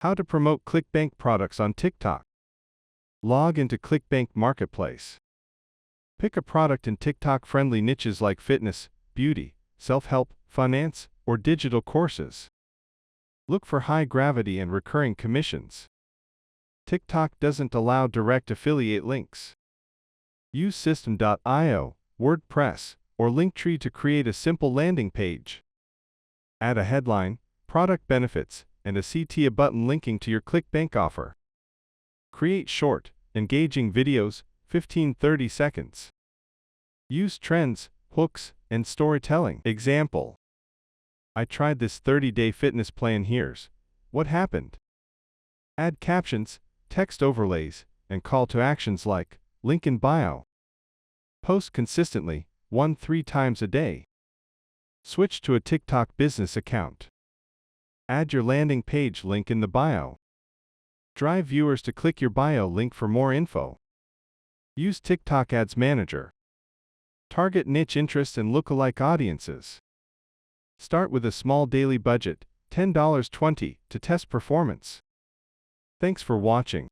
How to promote Clickbank products on TikTok. Log into Clickbank Marketplace. Pick a product in TikTok-friendly niches like fitness, beauty, self-help, finance, or digital courses. Look for high gravity and recurring commissions. TikTok doesn't allow direct affiliate links. Use System.io, WordPress, or Linktree to create a simple landing page. Add a headline, product benefits, and a CTA button linking to your Clickbank offer. Create short, engaging videos, 15-30 seconds. Use trends, hooks, and storytelling. Example: I tried this 30-day fitness plan. Here's what happened. Add captions, text overlays, and call to actions like link in bio. Post consistently, 1-3 times a day. Switch to a TikTok business account. Add your landing page link in the bio. Drive viewers to click your bio link for more info. Use TikTok Ads Manager. Target niche interests and lookalike audiences. Start with a small daily budget, $10-20, to test performance. Thanks for watching.